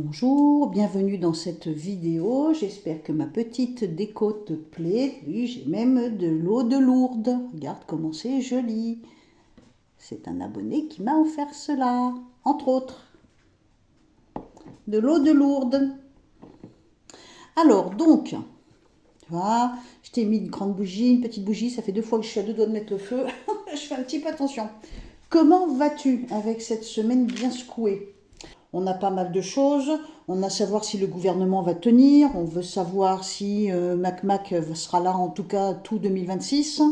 Bonjour, bienvenue dans cette vidéo. J'espère que ma petite déco te plaît. Oui, j'ai même de l'eau de Lourdes. Regarde comment c'est joli. C'est un abonné qui m'a offert cela, entre autres. De l'eau de Lourdes. Alors, donc, tu vois, je t'ai mis une grande bougie, une petite bougie. Ça fait 2 fois que je suis à 2 doigts de mettre le feu. Je fais un petit peu attention. Comment vas-tu avec cette semaine bien secouée? On a pas mal de choses, on a à savoir si le gouvernement va tenir, on veut savoir si MacMac sera là en tout cas tout 2026,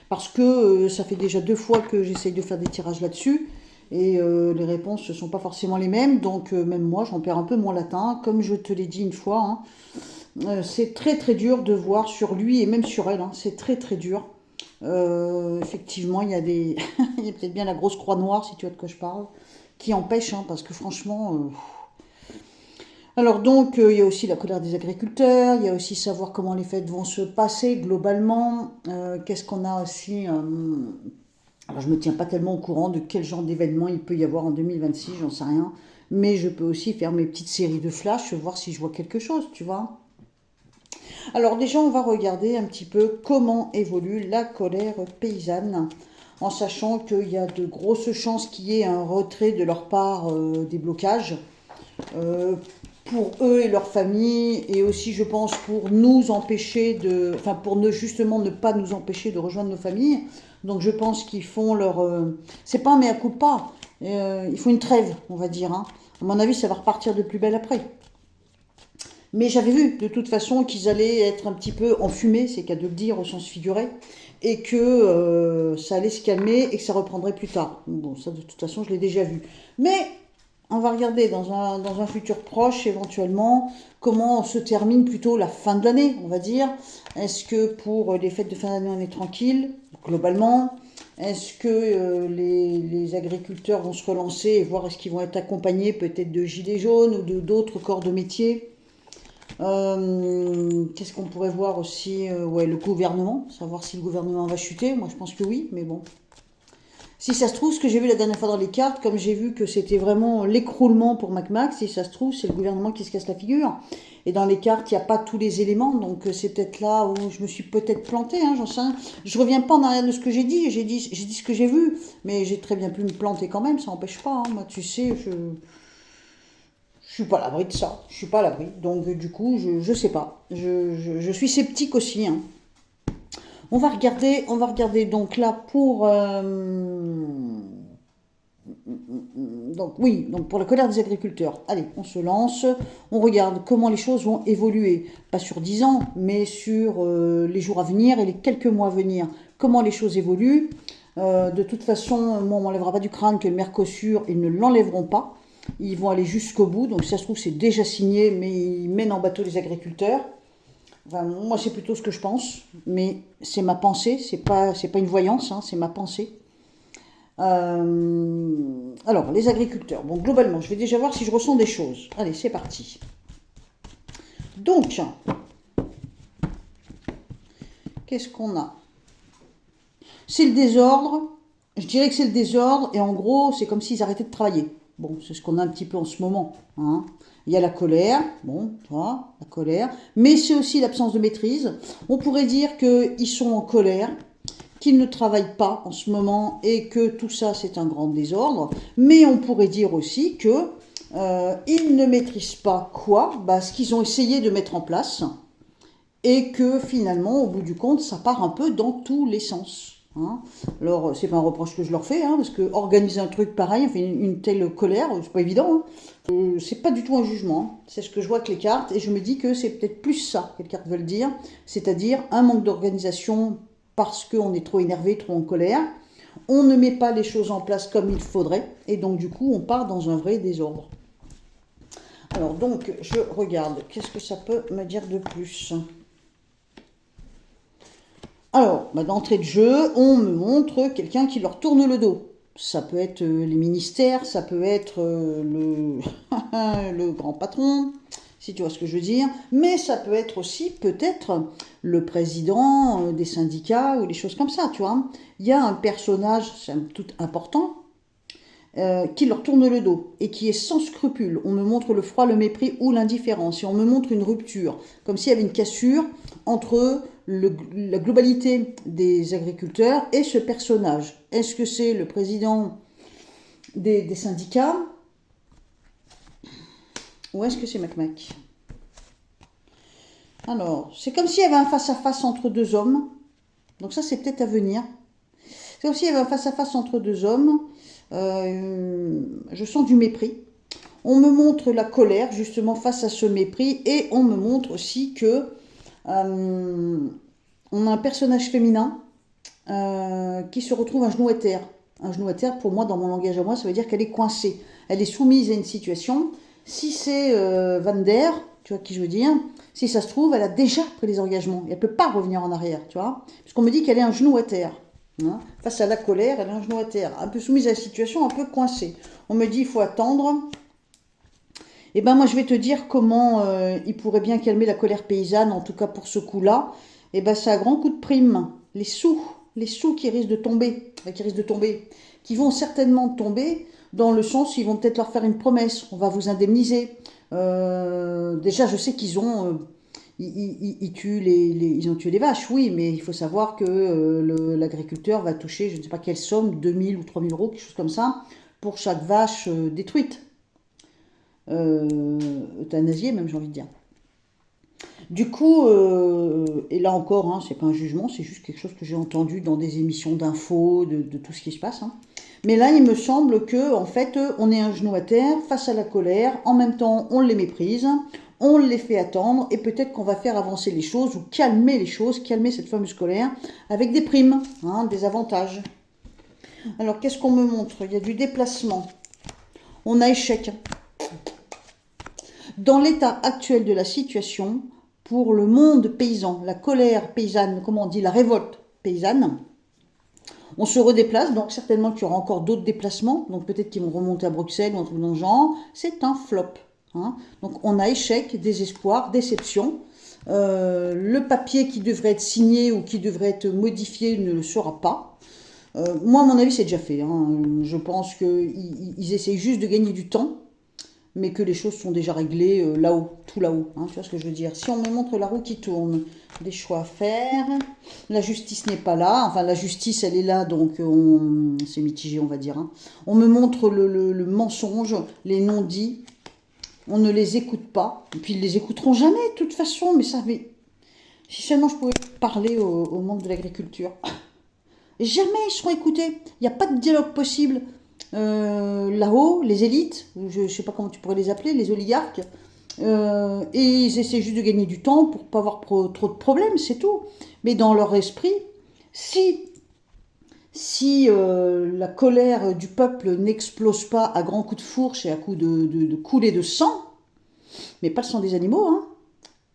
parce que ça fait déjà 2 fois que j'essaye de faire des tirages là-dessus, et les réponses ne sont pas forcément les mêmes, donc même moi j'en perds un peu mon latin, comme je te l'ai dit une fois, hein. C'est très très dur de voir sur lui et même sur elle, hein, c'est très très dur. Effectivement, il y a des, il y a peut-être bien la grosse croix noire, si tu vois de quoi je parle, qui empêche, hein, parce que franchement. Alors donc, il y a aussi la colère des agriculteurs, il y a aussi savoir comment les fêtes vont se passer globalement. Qu'est-ce qu'on a aussi alors je me tiens pas tellement au courant de quel genre d'événement il peut y avoir en 2026, j'en sais rien. Mais je peux aussi faire mes petites séries de flash, voir si je vois quelque chose, tu vois. Alors déjà, on va regarder un petit peu comment évolue la colère paysanne, en sachant qu'il y a de grosses chances qu'il y ait un retrait de leur part des blocages euh, pour eux et leur famille, et aussi je pense pour nous empêcher de, enfin pour ne justement ne pas nous empêcher de rejoindre nos familles. Donc je pense qu'ils font leur, c'est pas un mea culpa, ils font une trêve, on va dire, hein. À mon avis, ça va repartir de plus belle après. Mais j'avais vu de toute façon qu'ils allaient être un petit peu enfumés, c'est qu'à de le dire au sens figuré, et que ça allait se calmer et que ça reprendrait plus tard. Bon, ça de toute façon je l'ai déjà vu. Mais on va regarder dans un futur proche éventuellement comment se termine plutôt la fin de l'année, on va dire. Est-ce que pour les fêtes de fin d'année on est tranquille, globalement? Est-ce que les agriculteurs vont se relancer et voir est-ce qu'ils vont être accompagnés peut-être de gilets jaunes ou de d'autres corps de métier? Qu'est-ce qu'on pourrait voir aussi, ouais, le gouvernement, savoir si le gouvernement va chuter. Moi, je pense que oui, mais bon. Si ça se trouve, ce que j'ai vu la dernière fois dans les cartes, comme j'ai vu que c'était vraiment l'écroulement pour MacMac, si ça se trouve, c'est le gouvernement qui se casse la figure. Et dans les cartes, il n'y a pas tous les éléments, donc c'est peut-être là où je me suis peut-être plantée, hein, j'en sais rien. Je reviens pas en arrière de ce que j'ai dit ce que j'ai vu, mais j'ai très bien pu me planter quand même, ça n'empêche pas, hein. Moi, tu sais, je suis pas à l'abri de ça. Je suis pas à l'abri. Donc du coup, je sais pas. Je suis sceptique aussi, hein. On va regarder donc là pour donc oui, donc pour la colère des agriculteurs. Allez, on se lance. On regarde comment les choses vont évoluer, pas sur 10 ans, mais sur les jours à venir et les quelques mois à venir. Comment les choses évoluent. De toute façon, moi, on m'enlèvera pas du crâne que le Mercosur, ils ne l'enlèveront pas. Ils vont aller jusqu'au bout, donc si ça se trouve c'est déjà signé, mais ils mènent en bateau les agriculteurs. Enfin, moi c'est plutôt ce que je pense, mais c'est ma pensée, c'est pas une voyance, hein, c'est ma pensée. Alors, les agriculteurs, bon globalement, je vais déjà voir si je ressens des choses. Allez, c'est parti. Donc, qu'est-ce qu'on a? C'est le désordre, je dirais que c'est le désordre, et en gros, c'est comme s'ils arrêtaient de travailler. Bon, c'est ce qu'on a un petit peu en ce moment, hein. Il y a la colère, bon, tu vois, la colère, mais c'est aussi l'absence de maîtrise. On pourrait dire qu'ils sont en colère, qu'ils ne travaillent pas en ce moment et que tout ça c'est un grand désordre, mais on pourrait dire aussi que ils ne maîtrisent pas quoi, bah, ce qu'ils ont essayé de mettre en place, et que finalement, au bout du compte, ça part un peu dans tous les sens, hein. Alors, c'est pas un reproche que je leur fais, hein, parce que organiser un truc pareil, enfin, une telle colère, c'est pas évident, hein. C'est pas du tout un jugement, hein. C'est ce que je vois avec les cartes, et je me dis que c'est peut-être plus ça que les cartes veulent dire, c'est-à-dire un manque d'organisation parce qu'on est trop énervé, trop en colère. On ne met pas les choses en place comme il faudrait, et donc du coup, on part dans un vrai désordre. Alors donc, je regarde, qu'est-ce que ça peut me dire de plus? Alors, bah, d'entrée de jeu, on me montre quelqu'un qui leur tourne le dos. Ça peut être les ministères, ça peut être le grand patron, si tu vois ce que je veux dire, mais ça peut être aussi peut-être le président des syndicats ou des choses comme ça, tu vois. Il y a un personnage, c'est tout important, qui leur tourne le dos et qui est sans scrupule. On me montre le froid, le mépris ou l'indifférence. Et on me montre une rupture, comme s'il y avait une cassure entre la globalité des agriculteurs et ce personnage. Est-ce que c'est le président des syndicats ou est-ce que c'est Mac? Alors, c'est comme s'il y avait un face-à-face entre deux hommes. Donc ça, c'est peut-être à venir. C'est comme s'il y avait un face-à-face entre deux hommes. Je sens du mépris. On me montre la colère, justement, face à ce mépris. Et on me montre aussi que on a un personnage féminin qui se retrouve à genoux à terre. Un genou à terre, pour moi, dans mon langage à moi, ça veut dire qu'elle est coincée. Elle est soumise à une situation. Si c'est Van Der, tu vois qui je veux dire, si ça se trouve, elle a déjà pris les engagements. Elle ne peut pas revenir en arrière, tu vois. Puisqu'on me dit qu'elle est un genou à terre. Hein. Face à la colère, elle est un genou à terre. Un peu soumise à la situation, un peu coincée. On me dit il faut attendre. Eh ben moi, je vais te dire comment il pourrait bien calmer la colère paysanne, en tout cas pour ce coup-là. Eh ben c'est à grand coup de prime. Les sous qui risquent de tomber, qui vont certainement tomber, dans le sens où ils vont peut-être leur faire une promesse, on va vous indemniser. Déjà, je sais qu'ils ont, ils ont tué les vaches, oui, mais il faut savoir que l'agriculteur va toucher, je ne sais pas quelle somme, 2000 ou 3000 euros, quelque chose comme ça, pour chaque vache détruite. Euthanasiée même, j'ai envie de dire. Du coup, et là encore, hein, c'est pas un jugement, c'est juste quelque chose que j'ai entendu dans des émissions d'infos, de tout ce qui se passe. Hein. Mais là, il me semble que, en fait, on est un genou à terre face à la colère. En même temps, on les méprise, on les fait attendre, et peut-être qu'on va faire avancer les choses ou calmer les choses, calmer cette fameuse colère avec des primes, hein, des avantages. Alors, qu'est-ce qu'on me montre? Il y a du déplacement. On a échec. Dans l'état actuel de la situation, pour le monde paysan, la colère paysanne, comment on dit, la révolte paysanne, on se redéplace, donc certainement qu'il y aura encore d'autres déplacements, donc peut-être qu'ils vont remonter à Bruxelles ou un truc dans le genre, c'est un flop. Hein. Donc on a échec, désespoir, déception. Le papier qui devrait être signé ou qui devrait être modifié ne le sera pas. Moi, à mon avis, c'est déjà fait. Hein. Je pense qu'ils essayent juste de gagner du temps, mais que les choses sont déjà réglées là-haut, tout là-haut. Hein, tu vois ce que je veux dire? Si on me montre la roue qui tourne, des choix à faire, la justice n'est pas là, enfin la justice elle est là, donc c'est mitigé on va dire. Hein. On me montre le mensonge, les non-dits, on ne les écoute pas, et puis ils les écouteront jamais de toute façon, mais ça, mais si seulement je pouvais parler au monde de l'agriculture. Jamais ils seront écoutés, il n'y a pas de dialogue possible. Là-haut, les élites, je ne sais pas comment tu pourrais les appeler, les oligarques, et ils essaient juste de gagner du temps pour pas avoir trop de problèmes, c'est tout. Mais dans leur esprit, si la colère du peuple n'explose pas à grands coups de fourche et à coups de coulées de sang, mais pas le sang des animaux, hein,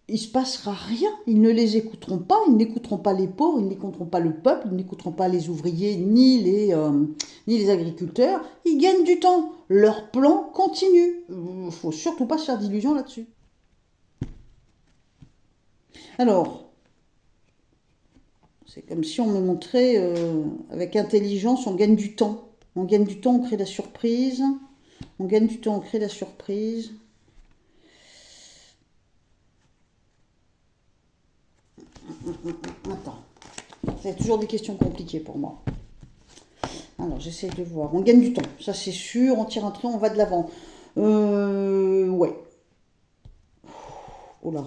il ne se passera rien. Ils ne les écouteront pas, ils n'écouteront pas les pauvres, ils n'écouteront pas le peuple, ils n'écouteront pas les ouvriers ni les agriculteurs. Ils gagnent du temps. Leur plan continue. Il ne faut surtout pas se faire d'illusions là-dessus. Alors, c'est comme si on me montrait, avec intelligence, on gagne du temps. On gagne du temps, on crée la surprise. On gagne du temps, on crée la surprise. Attends, c'est toujours des questions compliquées pour moi. Alors, j'essaie de voir. On gagne du temps, ça c'est sûr. On tire un trait, on va de l'avant. Ouais. Oh là.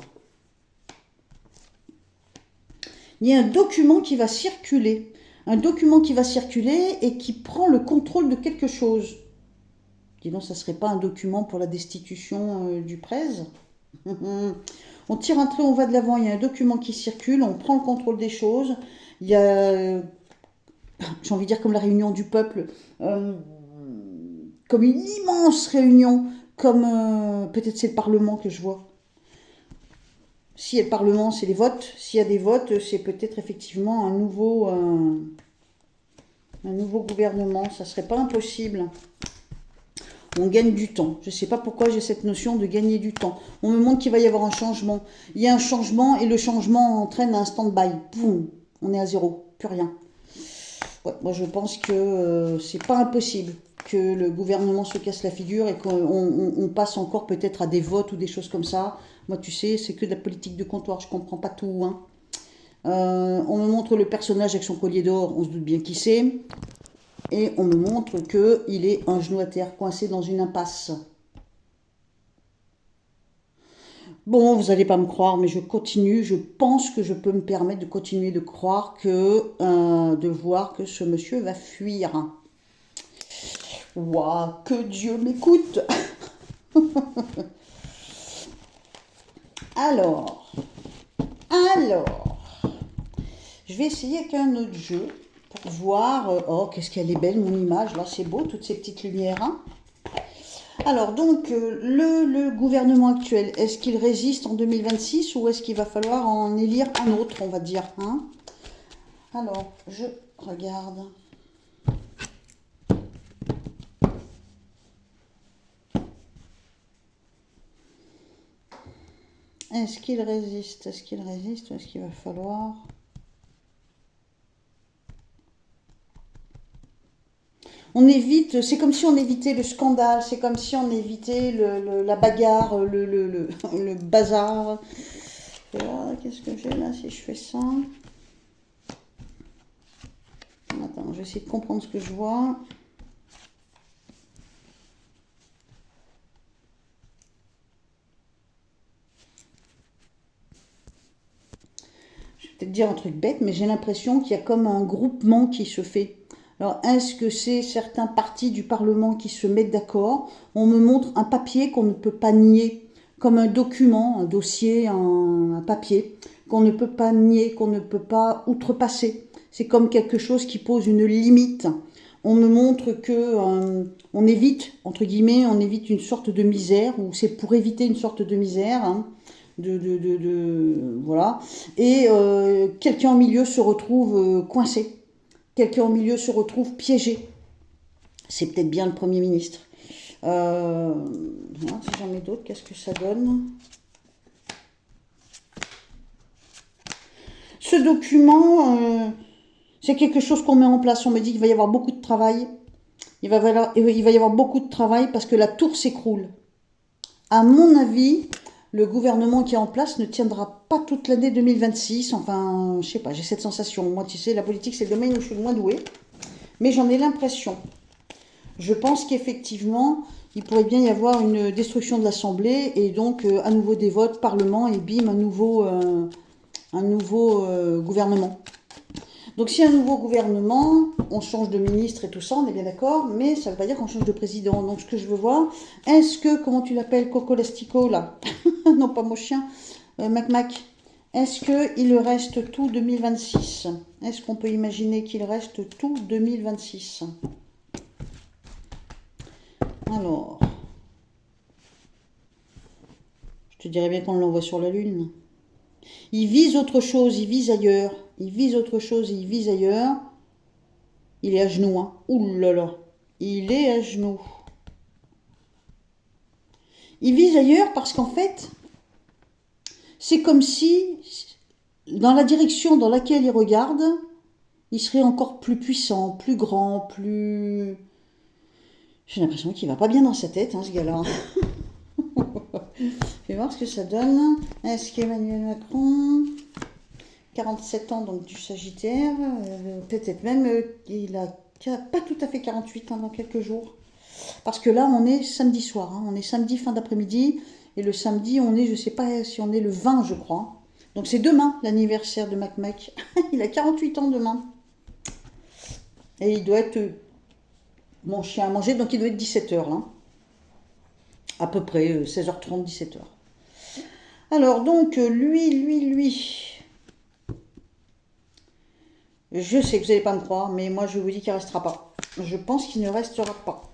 Il y a un document qui va circuler. Un document qui va circuler et qui prend le contrôle de quelque chose. Dis donc, ça ne serait pas un document pour la destitution du prêtre? On tire un trait, on va de l'avant, il y a un document qui circule, on prend le contrôle des choses. Il y a, j'ai envie de dire comme la réunion du peuple, comme une immense réunion, comme peut-être c'est le Parlement que je vois. Si il y a le Parlement, c'est les votes. S'il y a des votes, c'est peut-être effectivement un nouveau gouvernement. Ça ne serait pas impossible. On gagne du temps. Je ne sais pas pourquoi j'ai cette notion de gagner du temps. On me montre qu'il va y avoir un changement. Il y a un changement et le changement entraîne un stand-by. Boum, on est à zéro, plus rien. Ouais, moi je pense que c'est pas impossible que le gouvernement se casse la figure et qu'on passe encore peut-être à des votes ou des choses comme ça. Moi, tu sais, c'est que de la politique de comptoir, je comprends pas tout, hein. On me montre le personnage avec son collier d'or, on se doute bien qui c'est. Et on me montre qu'il est un genou à terre, coincé dans une impasse. Bon, vous n'allez pas me croire, mais je continue. Je pense que je peux me permettre de continuer de croire de voir que ce monsieur va fuir. Waouh, que Dieu m'écoute. Alors, je vais essayer avec un autre jeu pour voir. Oh, qu'est-ce qu'elle est belle, mon image. Là, c'est beau, toutes ces petites lumières, hein. Alors, donc, le gouvernement actuel, est-ce qu'il résiste en 2026 ou est-ce qu'il va falloir en élire un autre, on va dire, hein? Alors, je regarde. Est-ce qu'il résiste? Est-ce qu'il résiste ou est-ce qu'il va falloir... On évite, c'est comme si on évitait le scandale, c'est comme si on évitait la bagarre, le bazar. Qu'est-ce que j'ai là si je fais ça? Attends, je vais essayer de comprendre ce que je vois. Je vais peut-être dire un truc bête, mais j'ai l'impression qu'il y a comme un groupement qui se fait. Alors, est-ce que c'est certains partis du Parlement qui se mettent d'accord? On me montre un papier qu'on ne peut pas nier, comme un document, un dossier, un papier, qu'on ne peut pas nier, qu'on ne peut pas outrepasser. C'est comme quelque chose qui pose une limite. On me montre que on évite, entre guillemets, on évite une sorte de misère, ou c'est pour éviter une sorte de misère, hein, voilà. Et quelqu'un au milieu se retrouve coincé. Quelqu'un au milieu se retrouve piégé. C'est peut-être bien le Premier ministre. Voilà, si j'en mets d'autres, qu'est-ce que ça donne? Ce document, c'est quelque chose qu'on met en place. On me dit qu'il va y avoir beaucoup de travail. Il va y avoir beaucoup de travail parce que la tour s'écroule. À mon avis, le gouvernement qui est en place ne tiendra pas toute l'année 2026. Enfin, je sais pas, j'ai cette sensation. Moi, tu sais, la politique, c'est le domaine où je suis le moins douée. Mais j'en ai l'impression. Je pense qu'effectivement, il pourrait bien y avoir une destruction de l'Assemblée et donc à nouveau des votes, Parlement et bim, un nouveau gouvernement. Donc si un nouveau gouvernement, on change de ministre et tout ça, on est bien d'accord, mais ça ne veut pas dire qu'on change de président. Donc ce que je veux voir, est-ce que, comment tu l'appelles, Coco Lastico, là, non pas mon chien, Mac, est-ce qu'il reste tout 2026? Est-ce qu'on peut imaginer qu'il reste tout 2026? Alors, je te dirais bien qu'on l'envoie sur la Lune. Il vise autre chose, il vise ailleurs. Il vise autre chose, il vise ailleurs. Il est à genoux, hein. Ouh là là, il est à genoux. Il vise ailleurs parce qu'en fait, c'est comme si, dans la direction dans laquelle il regarde, il serait encore plus puissant, plus grand, plus... J'ai l'impression qu'il va pas bien dans sa tête, hein, ce gars-là. Je vais voir ce que ça donne. Est-ce qu'Emmanuel Macron, 47 ans, donc du Sagittaire, peut-être même, il a pas tout à fait 48 ans dans quelques jours. Parce que là, on est samedi soir, hein, on est samedi fin d'après-midi, et le samedi, on est, je sais pas si on est le 20, je crois. Donc c'est demain, l'anniversaire de Mac. Il a 48 ans demain. Et il doit être... mon chien à manger, donc il doit être 17h, là. À peu près 16h30, 17h. Alors, donc, lui... Je sais que vous n'allez pas me croire, mais moi, je vous dis qu'il ne restera pas. Je pense qu'il ne restera pas.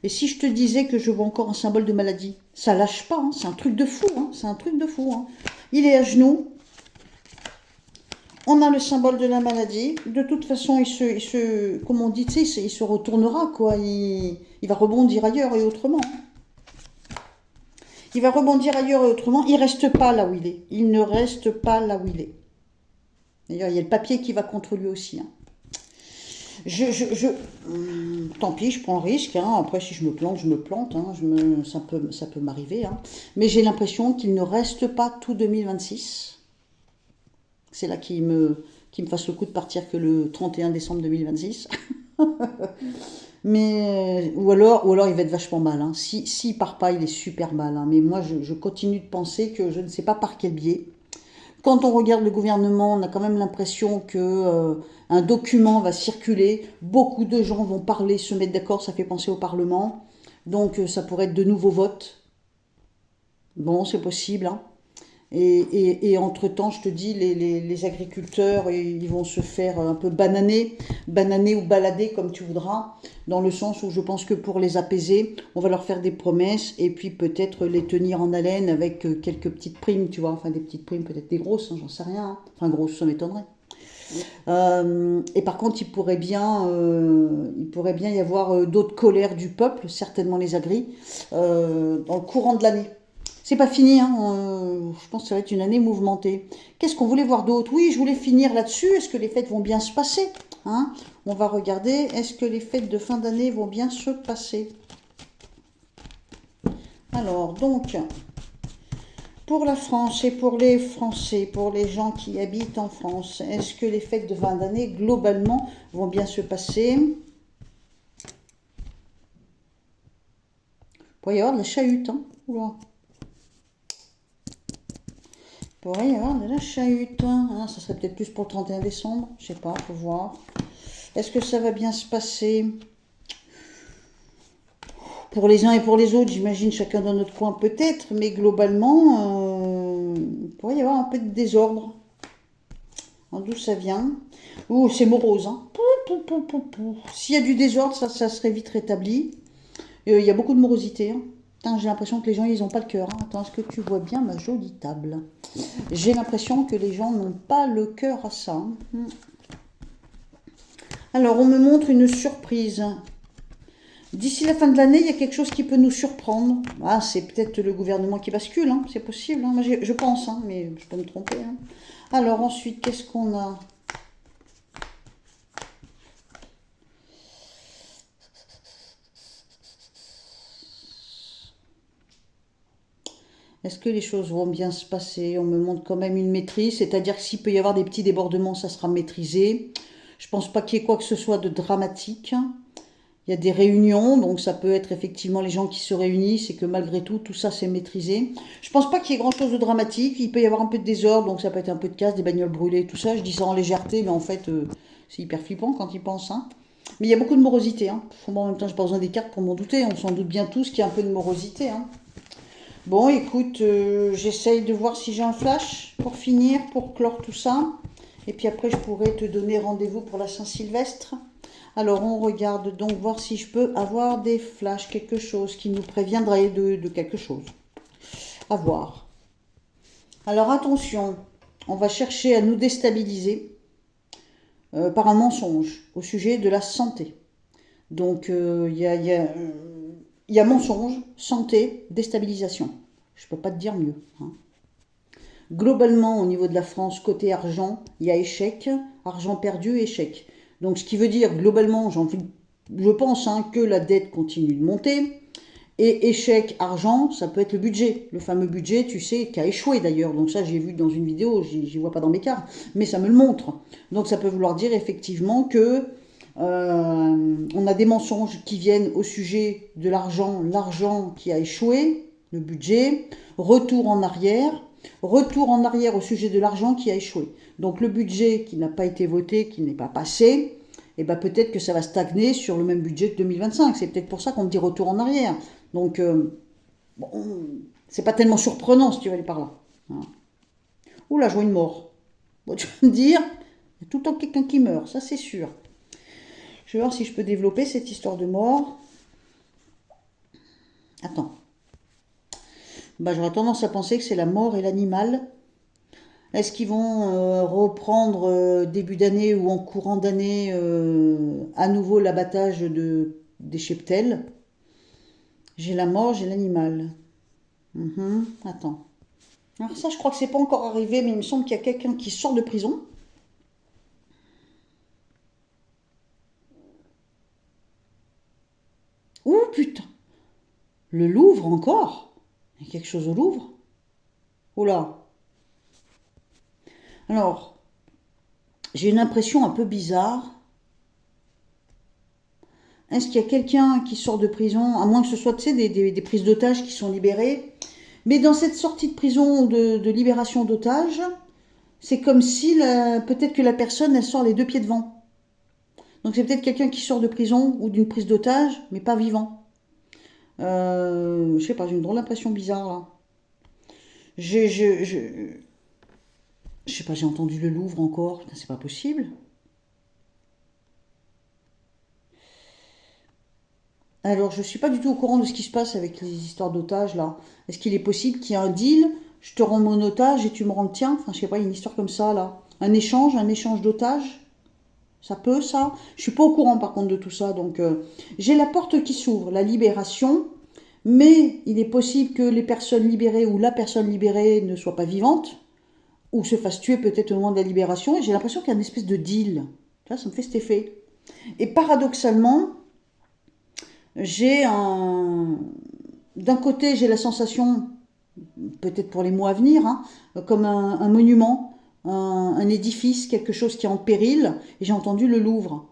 Et si je te disais que je vois encore un symbole de maladie, ça lâche pas, hein, c'est un truc de fou, hein, c'est un truc de fou. Hein. Il est à genoux. On a le symbole de la maladie. De toute façon, comme on dit, tu sais, il se retournera, quoi. Il va rebondir ailleurs et autrement. Il va rebondir ailleurs et autrement. Il reste pas là où il est. Il ne reste pas là où il est. D'ailleurs, il y a le papier qui va contre lui aussi. Hein. Tant pis, je prends le risque, hein. Après, si je me plante, je me plante, hein. Ça peut m'arriver, hein. Mais j'ai l'impression qu'il ne reste pas tout 2026. C'est là qu'il me fasse le coup de partir que le 31 décembre 2026. Mais, ou alors il va être vachement mal, hein. S'il part pas, il est super mal, hein. Mais moi, je continue de penser que je ne sais pas par quel biais. Quand on regarde le gouvernement, on a quand même l'impression que un document va circuler, beaucoup de gens vont parler, se mettre d'accord, ça fait penser au Parlement. Donc ça pourrait être de nouveaux votes. Bon, c'est possible, hein. Et entre-temps, je te dis, les agriculteurs, ils vont se faire un peu bananer ou balader comme tu voudras, dans le sens où je pense que pour les apaiser, on va leur faire des promesses et puis peut-être les tenir en haleine avec quelques petites primes, tu vois, enfin des petites primes, peut-être des grosses, hein, j'en sais rien, hein. Enfin grosses, ça m'étonnerait. Et par contre, il pourrait bien y avoir d'autres colères du peuple, certainement les agris, dans le courant de l'année. C'est pas fini, hein. Je pense que ça va être une année mouvementée. Qu'est-ce qu'on voulait voir d'autre? Oui, je voulais finir là-dessus. Est-ce que les fêtes vont bien se passer, hein? On va regarder. Est-ce que les fêtes de fin d'année vont bien se passer? Alors, donc, pour la France et pour les Français, pour les gens qui habitent en France, est-ce que les fêtes de fin d'année, globalement, vont bien se passer? Il pourrait y avoir de la chahute, hein. Oula. Il pourrait y avoir de la chahute, hein. Ça serait peut-être plus pour le 31 décembre, je sais pas, faut voir. Est-ce que ça va bien se passer pour les uns et pour les autres? J'imagine chacun dans notre coin peut-être, mais globalement, il pourrait y avoir un peu de désordre. D'où ça vient? Oh, c'est morose, hein. Pou, pou, pou, pou, pou. S'il y a du désordre, ça serait vite rétabli. Il y a beaucoup de morosité, hein. Putain, j'ai l'impression que les gens, ils n'ont pas le cœur, hein. Attends, est-ce que tu vois bien ma jolie table? J'ai l'impression que les gens n'ont pas le cœur à ça, hein. Alors, on me montre une surprise. D'ici la fin de l'année, il y a quelque chose qui peut nous surprendre. Ah, c'est peut-être le gouvernement qui bascule, hein. C'est possible, hein. Moi, je pense, hein, mais je peux me tromper, hein. Alors ensuite, qu'est-ce qu'on a? Est-ce que les choses vont bien se passer? On me montre quand même une maîtrise, c'est-à-dire que s'il peut y avoir des petits débordements, ça sera maîtrisé. Je pense pas qu'il y ait quoi que ce soit de dramatique. Il y a des réunions, donc ça peut être effectivement les gens qui se réunissent et que malgré tout, tout ça c'est maîtrisé. Je pense pas qu'il y ait grand-chose de dramatique. Il peut y avoir un peu de désordre, donc ça peut être un peu de casse, des bagnoles brûlées, tout ça. Je dis ça en légèreté, mais en fait, c'est hyper flippant quand ils pensent, hein. Mais il y a beaucoup de morosité, hein. Bon, en même temps, j'ai pas besoin des cartes pour m'en douter. On s'en doute bien tous qu'il y a un peu de morosité, hein. Bon, écoute, j'essaye de voir si j'ai un flash pour finir, pour clore tout ça. Et puis après, je pourrais te donner rendez-vous pour la Saint-Sylvestre. Alors, on regarde donc voir si je peux avoir des flashs, quelque chose qui nous préviendrait de quelque chose. À voir. Alors, attention, on va chercher à nous déstabiliser par un mensonge au sujet de la santé. Donc, il y a mensonge, santé, déstabilisation. Je ne peux pas te dire mieux, hein. Globalement, au niveau de la France, côté argent, il y a échec, argent perdu, échec. Donc, ce qui veut dire, globalement, je pense, hein, que la dette continue de monter. Et échec, argent, ça peut être le budget. Le fameux budget, tu sais, qui a échoué d'ailleurs. Donc ça, j'ai vu dans une vidéo, j'y vois pas dans mes cartes, mais ça me le montre. Donc ça peut vouloir dire effectivement que on a des mensonges qui viennent au sujet de l'argent qui a échoué, le budget, retour en arrière au sujet de l'argent qui a échoué. Donc le budget qui n'a pas été voté, qui n'est pas passé, et ben peut-être que ça va stagner sur le même budget que 2025. C'est peut-être pour ça qu'on me dit retour en arrière. Donc, bon, c'est pas tellement surprenant si tu vas aller par là, hein. Ouh là, je vois une mort. Bon, tu vas me dire, il y a tout le temps quelqu'un qui meurt, ça c'est sûr. Je vais voir si je peux développer cette histoire de mort. Attends. Bah, j'aurais tendance à penser que c'est la mort et l'animal. Est-ce qu'ils vont reprendre début d'année ou en courant d'année à nouveau l'abattage des cheptels? J'ai la mort, j'ai l'animal. Attends. Alors ça, je crois que c'est pas encore arrivé, mais il me semble qu'il y a quelqu'un qui sort de prison. Ouh, putain. Le Louvre encore? Il y a quelque chose au Louvre? Oula. Alors, j'ai une impression un peu bizarre. Est-ce qu'il y a quelqu'un qui sort de prison, à moins que ce soit, tu sais, des prises d'otages qui sont libérées? Mais dans cette sortie de prison, de libération d'otages, c'est comme si peut-être que la personne, elle sort les deux pieds devant. Donc c'est peut-être quelqu'un qui sort de prison ou d'une prise d'otage, mais pas vivant. Je sais pas, j'ai une drôle d'impression bizarre là. Je, je, je, je sais pas, j'ai entendu le Louvre encore. Putain, c'est pas possible. Alors, je suis pas du tout au courant de ce qui se passe avec les histoires d'otages là. Est-ce qu'il est possible qu'il y ait un deal? Je te rends mon otage et tu me rends le tien? Enfin, je sais pas, il y a une histoire comme ça là. Un échange d'otages? Ça peut, ça? Je suis pas au courant par contre de tout ça. Donc, j'ai la porte qui s'ouvre, la libération. Mais il est possible que les personnes libérées ou la personne libérée ne soit pas vivante ou se fasse tuer peut-être au moment de la libération. Et j'ai l'impression qu'il y a une espèce de deal. Ça me fait cet effet. Et paradoxalement, j'ai un... D'un côté, j'ai la sensation, peut-être pour les mois à venir, hein, comme un monument, un édifice, quelque chose qui est en péril. Et j'ai entendu le Louvre.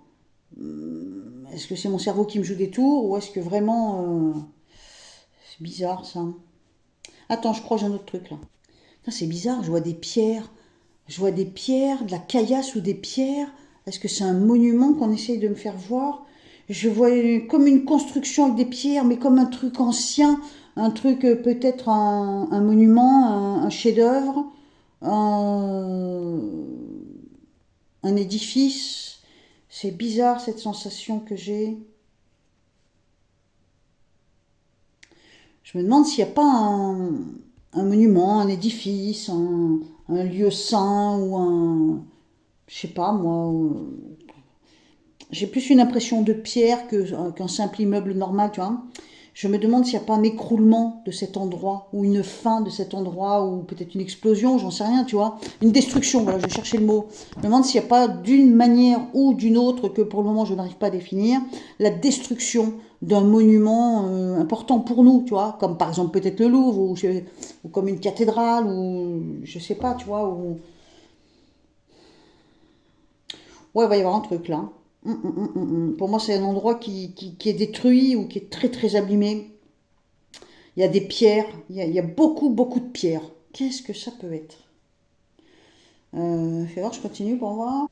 Est-ce que c'est mon cerveau qui me joue des tours ou est-ce que vraiment... C'est bizarre ça. Attends, je crois que j'ai un autre truc là. C'est bizarre, je vois des pierres. Je vois des pierres, de la caillasse ou des pierres. Est-ce que c'est un monument qu'on essaye de me faire voir? Je vois comme une construction avec des pierres, mais comme un truc ancien. Un truc, peut-être un monument, un chef-d'œuvre, un, un édifice. C'est bizarre cette sensation que j'ai. Je me demande s'il n'y a pas un monument, un édifice, un lieu saint ou un... Je sais pas moi. J'ai plus une impression de pierre qu'un simple immeuble normal, tu vois. Je me demande s'il n'y a pas un écroulement de cet endroit, ou une fin de cet endroit, ou peut-être une explosion, j'en sais rien, tu vois. Une destruction, voilà, je cherchais le mot. Je me demande s'il n'y a pas d'une manière ou d'une autre, que pour le moment je n'arrive pas à définir, la destruction d'un monument important pour nous, tu vois, comme par exemple peut-être le Louvre, ou comme une cathédrale, ou je sais pas, tu vois, ou... Ouais, il va y avoir un truc là. Pour moi, c'est un endroit qui est détruit ou qui est très très abîmé. Il y a des pierres, il y a beaucoup beaucoup de pierres. Qu'est-ce que ça peut être? Fais voir, je continue pour voir.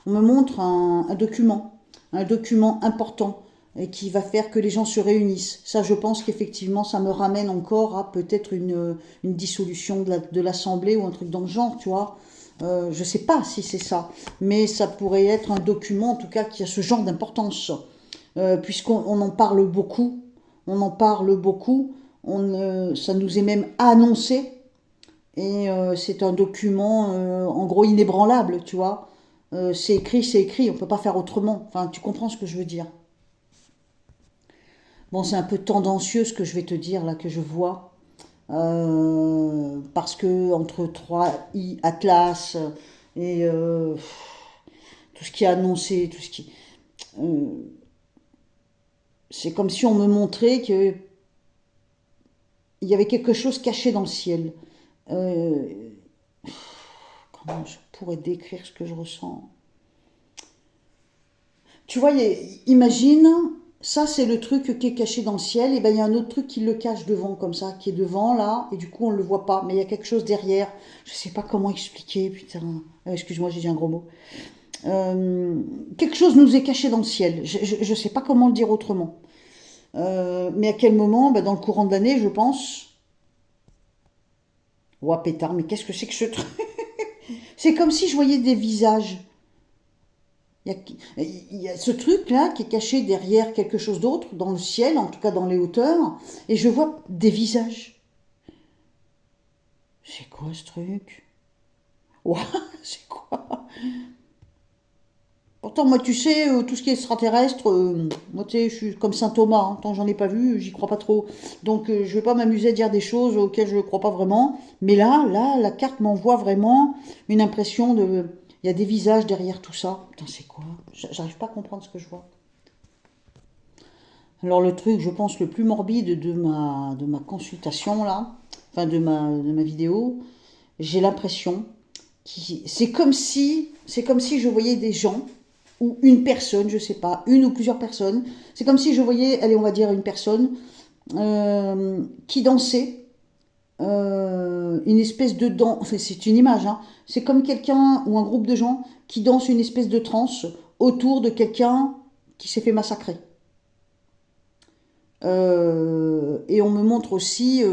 On me montre un document important et qui va faire que les gens se réunissent. Ça, je pense qu'effectivement, ça me ramène encore à peut-être une dissolution de l'Assemblée ou un truc dans le genre, tu vois. Je ne sais pas si c'est ça, mais ça pourrait être un document, en tout cas, qui a ce genre d'importance, puisqu'on en parle beaucoup, on en parle beaucoup, ça nous est même annoncé, et c'est un document, en gros, inébranlable, tu vois. C'est écrit, on ne peut pas faire autrement. Enfin, tu comprends ce que je veux dire. Bon, c'est un peu tendancieux ce que je vais te dire, là, que je vois. Parce que entre 3i Atlas et tout ce qui est annoncé, tout ce qui... euh, c'est comme si on me montrait qu'il y avait quelque chose caché dans le ciel. Euh, Comment je pourrais décrire ce que je ressens? Tu vois, imagine, ça c'est le truc qui est caché dans le ciel, et ben il y a un autre truc qui le cache devant, comme ça, qui est devant là, et du coup on ne le voit pas, mais il y a quelque chose derrière. Je sais pas comment expliquer, putain. Excuse-moi, j'ai dit un gros mot. Quelque chose nous est caché dans le ciel. Je ne sais pas comment le dire autrement. Mais à quel moment? Ben, dans le courant de l'année, je pense. Ouah, pétard, mais qu'est-ce que c'est que ce truc? C'est comme si je voyais des visages. Il y a ce truc-là qui est caché derrière quelque chose d'autre, dans le ciel, en tout cas dans les hauteurs, et je vois des visages. C'est quoi ce truc? Ouah, c'est quoi? Pourtant, moi, tu sais, tout ce qui est extraterrestre, moi, tu sais, je suis comme Saint Thomas, hein, tant que j'en ai pas vu, j'y crois pas trop. Donc, je vais pas m'amuser à dire des choses auxquelles je ne crois pas vraiment. Mais là, la carte m'envoie vraiment une impression de... Il y a des visages derrière tout ça. Putain, c'est quoi? J'arrive pas à comprendre ce que je vois. Alors le truc, je pense, le plus morbide de ma consultation, là, enfin de ma vidéo, j'ai l'impression c'est comme si je voyais des gens, ou une personne, je sais pas, une ou plusieurs personnes, c'est comme si je voyais, allez, on va dire une personne, qui dansait, une espèce de danse, enfin c'est une image, hein, c'est comme quelqu'un ou un groupe de gens qui dansent une espèce de transe autour de quelqu'un qui s'est fait massacrer. Et on me montre aussi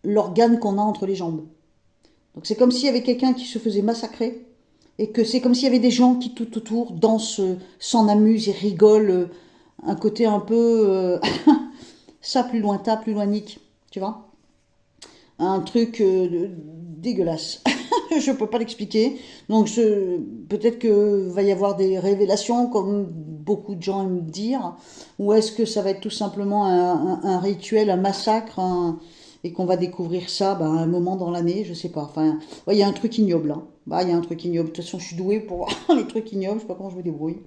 l'organe qu'on a entre les jambes. Donc c'est comme s'il y avait quelqu'un qui se faisait massacrer et que c'est comme s'il y avait des gens qui tout autour dansent, s'en amusent et rigolent, un côté un peu ça plus lointain, plus loinique, tu vois, un truc dégueulasse. Je peux pas l'expliquer. Donc peut-être que va y avoir des révélations comme beaucoup de gens aiment dire, ou est-ce que ça va être tout simplement un rituel, un massacre, et qu'on va découvrir ça à un moment dans l'année, je sais pas. Enfin, ouais, il y a un truc ignoble. Hein. Bah, il y a un truc ignoble. De toute façon, je suis douée pour voir les trucs ignobles. Je sais pas comment je me débrouille.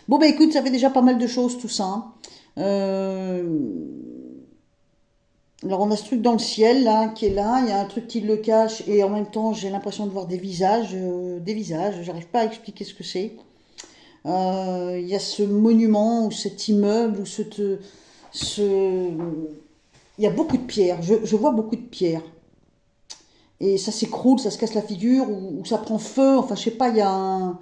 Bon, bah écoute, ça fait déjà pas mal de choses tout ça. Hein. Alors on a ce truc dans le ciel là, qui est là, il y a un truc qui le cache et en même temps j'ai l'impression de voir des visages, j'arrive pas à expliquer ce que c'est. Il y a ce monument ou cet immeuble ou ce... Il y a beaucoup de pierres, je vois beaucoup de pierres. Et ça s'écroule, ça se casse la figure ou ça prend feu, enfin je sais pas, il y a un...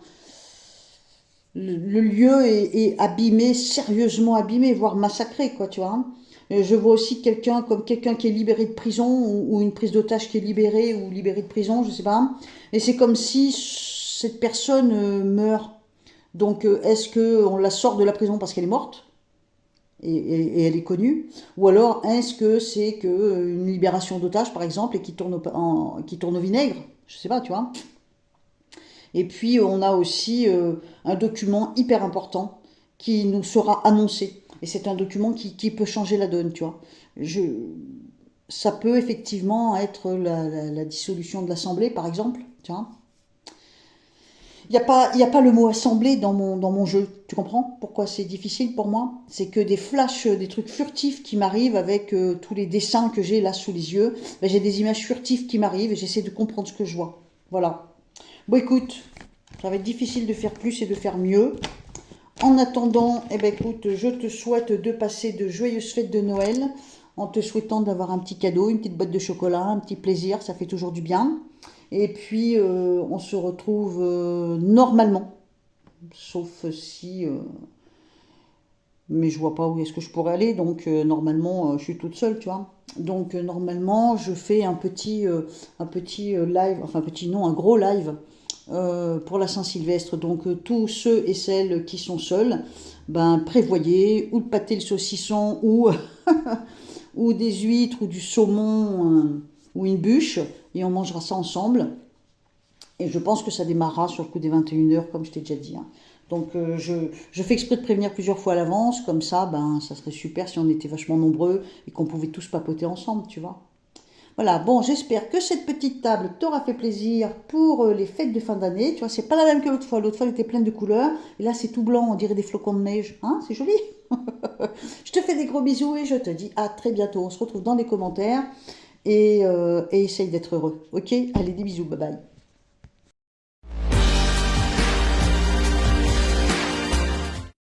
Le lieu est abîmé, sérieusement abîmé, voire massacré, quoi, tu vois. Hein. Et je vois aussi quelqu'un comme quelqu'un qui est libéré de prison ou une prise d'otage qui est libérée ou libérée de prison, je sais pas. Et c'est comme si cette personne meurt. Donc est-ce que on la sort de la prison parce qu'elle est morte et elle est connue, ou alors est-ce que c'est que une libération d'otage par exemple et qui tourne au vinaigre, je sais pas, tu vois. Et puis on a aussi un document hyper important qui nous sera annoncé. Et c'est un document qui peut changer la donne, tu vois. Je, Ça peut effectivement être la dissolution de l'Assemblée, par exemple, tu vois. Il y a pas le mot assemblée dans mon jeu, tu comprends pourquoi c'est difficile pour moi. C'est que des flashs, des trucs furtifs qui m'arrivent avec tous les dessins que j'ai là sous les yeux. Ben, j'ai des images furtives qui m'arrivent et j'essaie de comprendre ce que je vois. Voilà. Bon écoute, ça va être difficile de faire plus et de faire mieux. En attendant, eh ben, écoute, je te souhaite de passer de joyeuses fêtes de Noël en te souhaitant d'avoir un petit cadeau, une petite boîte de chocolat, un petit plaisir, ça fait toujours du bien. Et puis, on se retrouve normalement, sauf si... mais je vois pas où est-ce que je pourrais aller, donc normalement, je suis toute seule, tu vois. Donc, normalement, je fais un petit live, enfin, un petit non, un gros live pour la Saint-Sylvestre. Donc tous ceux et celles qui sont seuls, ben prévoyez ou le pâté, le saucisson ou des huîtres ou du saumon ou une bûche et on mangera ça ensemble. Et je pense que ça démarrera sur le coup des 21 heures comme je t'ai déjà dit. Hein. Donc je fais exprès de prévenir plusieurs fois à l'avance, comme ça, ben ça serait super si on était vachement nombreux et qu'on pouvait tous papoter ensemble, tu vois. Voilà, bon, j'espère que cette petite table t'aura fait plaisir pour les fêtes de fin d'année. Tu vois, c'est pas la même que l'autre fois. L'autre fois, elle était pleine de couleurs. Et là, c'est tout blanc, on dirait des flocons de neige. Hein, c'est joli. Je te fais des gros bisous et je te dis à très bientôt. On se retrouve dans les commentaires et essaye d'être heureux. Ok? Allez, des bisous, bye bye.